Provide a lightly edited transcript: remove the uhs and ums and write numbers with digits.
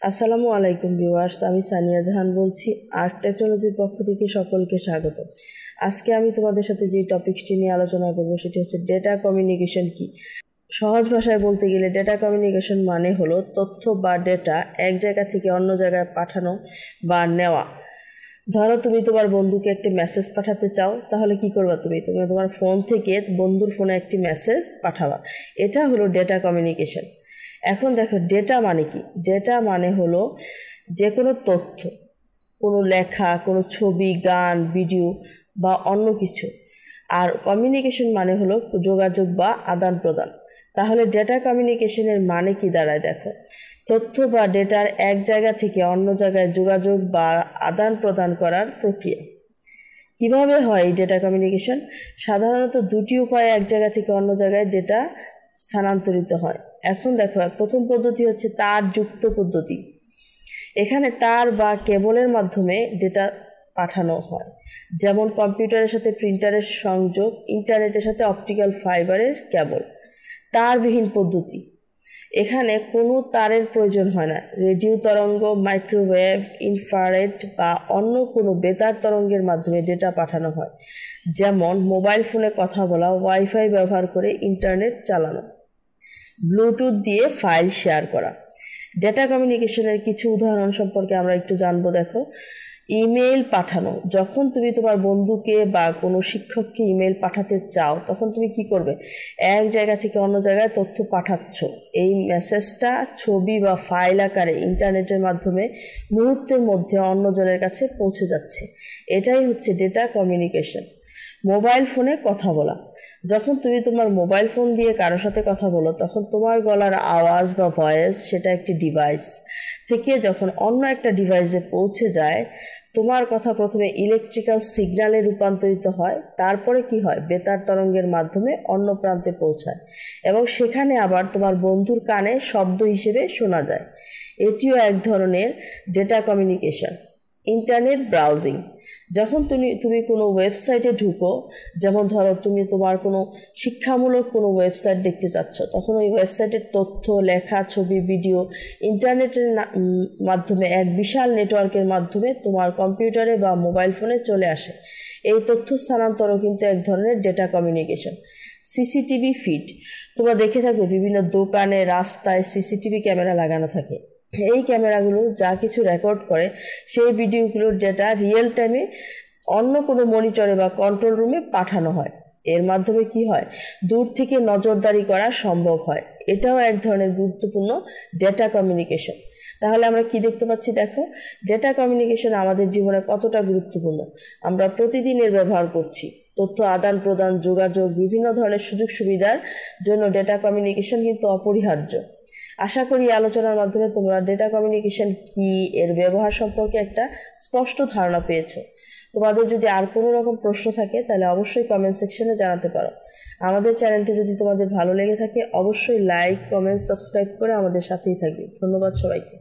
আসসালামু আলাইকুম ভিউয়ার্স, আমি সানিয়া জাহান বলছি। আর্ক টেকনোলজির পক্ষ থেকে সকলকে স্বাগত। আজকে আমি তোমাদের সাথে যে টপিকটি নিয়ে আলোচনা করব সেটি হচ্ছে ডেটা কমিউনিকেশন কি। সহজ ভাষায় বলতে গেলে ডেটা কমিউনিকেশন মানে হলো তথ্য বা ডেটা এক জায়গা থেকে অন্য জায়গায় পাঠানো বা নেওয়া। ধরো তুমি তোমার বন্ধুকে একটি মেসেজ পাঠাতে চাও, তাহলে কি করবা? তুমি তোমার ফোন থেকে বন্ধুর ফোনে একটি মেসেজ পাঠাবা। এটা হলো ডেটা কমিউনিকেশন। এখন দেখো ডেটা মানে কি। ডেটা মানে হলো যে কোনো তথ্য, কোনো লেখা, কোনো ছবি, গান, ভিডিও বা অন্য কিছু। আর কমিউনিকেশন মানে হলো যোগাযোগ বা আদান প্রদান। তাহলে ডেটা কমিউনিকেশনের মানে কি দাঁড়ায় দেখো, তথ্য বা ডেটার এক জায়গা থেকে অন্য জায়গায় যোগাযোগ বা আদান প্রদান করার প্রক্রিয়া। কিভাবে হয় এই ডেটা কমিউনিকেশন? সাধারণত দুটি উপায়ে এক জায়গা থেকে অন্য জায়গায় ডেটা স্থানান্তরিত হয়। এখন দেখো, প্রথম পদ্ধতি হচ্ছে তার যুক্ত পদ্ধতি। এখানে তার বা কেবলের মাধ্যমে ডেটা পাঠানো হয়, যেমন কম্পিউটারের সাথে প্রিন্টারের সংযোগ, ইন্টারনেটের সাথে অপটিক্যাল ফাইবারের কেবল। তারবিহীন পদ্ধতি, এখানে কোনো তারের প্রয়োজন হয় না। রেডিও তরঙ্গ, মাইক্রোওয়েভ, ইনফ্রারেড বা অন্য কোনো বেতার তরঙ্গের মাধ্যমে ডেটা পাঠানো হয়, যেমন মোবাইল ফোনে কথা বলা, ওয়াইফাই ব্যবহার করে ইন্টারনেট চালানো, ব্লুটুথ দিয়ে ফাইল শেয়ার করা। ডেটা কমিউনিকেশনের কিছু উদাহরণ সম্পর্কে আমরা একটু জানবো। দেখো, ইমেল পাঠানো। যখন তুমি তোমার বন্ধুকে বা কোনো শিক্ষককে ইমেল পাঠাতে চাও, তখন তুমি কি করবে? এক জায়গা থেকে অন্য জায়গায় তথ্য পাঠাচ্ছ। এই মেসেজটা ছবি বা ফাইল আকারে ইন্টারনেটের মাধ্যমে মুহূর্তের মধ্যে অন্যজনের কাছে পৌঁছে যাচ্ছে। এটাই হচ্ছে ডেটা কমিউনিকেশন। মোবাইল ফোনে কথা বলা। যখন তুমি তোমার মোবাইল ফোন দিয়ে কারোর সাথে কথা বলো, তখন তোমার গলার আওয়াজ বা ভয়েস সেটা একটি ডিভাইস থেকে যখন অন্য একটা ডিভাইসে পৌঁছে যায়, তোমার কথা প্রথমে ইলেকট্রিক্যাল সিগন্যালে রূপান্তরিত হয়, তারপরে কি হয়? বেতার তরঙ্গের মাধ্যমে অন্য প্রান্তে পৌঁছায় এবং সেখানে আবার তোমার বন্ধুর কানে শব্দ হিসেবে শোনা যায়। এটিও এক ধরনের ডেটা কমিউনিকেশন। Internet browsing. যখন তুমি কোনো ওয়েবসাইটে ঢুকো, যেমন ধরো তুমি তোমার কোনো শিক্ষামূলক কোনো ওয়েবসাইট দেখতে চাচ্ছ, তখন ওই ওয়েবসাইটের তথ্য, লেখা, ছবি, ভিডিও ইন্টারনেটের মাধ্যমে এক বিশাল নেটওয়ার্কের মাধ্যমে তোমার কম্পিউটারে বা মোবাইল ফোনে চলে আসে। এই তথ্য স্থানান্তরও কিন্তু এক ধরনের ডেটা কমিউনিকেশন। CCTV feed. তোমরা দেখে থাকবে বিভিন্ন দোকানে, রাস্তায় সিসিটিভি ক্যামেরা লাগানো থাকে। এই ক্যামেরাগুলো যা কিছু রেকর্ড করে, সেই ভিডিওগুলোর ডেটা রিয়েল টাইমে অন্য কোনো মনিটরে বা কন্ট্রোল রুমে পাঠানো হয়। এর মাধ্যমে কি হয়? দূর থেকে নজরদারি করা সম্ভব হয়। এটাও এক ধরনের গুরুত্বপূর্ণ ডেটা কমিউনিকেশন। তাহলে আমরা কি দেখতে পাচ্ছি? দেখো, ডেটা কমিউনিকেশন আমাদের জীবনে কতটা গুরুত্বপূর্ণ। আমরা প্রতিদিনের ব্যবহার করছি। তথ্য আদান প্রদান, যোগাযোগ, বিভিন্ন ধরনের সুযোগ সুবিধার জন্য ডেটা কমিউনিকেশন কিন্তু অপরিহার্য। আশা করি আলোচনার মাধ্যমে তোমরা ডেটা কমিউনিকেশন কি, এর ব্যবহার সম্পর্কে একটা স্পষ্ট ধারণা পেয়েছো। তোমাদের যদি আর কোনো রকম প্রশ্ন থাকে তাহলে অবশ্যই কমেন্ট সেকশনে জানাতে পারো। আমাদের চ্যানেলটি যদি তোমাদের ভালো লেগে থাকে, অবশ্যই লাইক, কমেন্ট, সাবস্ক্রাইব করে আমাদের সাথেই থাকবে। ধন্যবাদ সবাইকে।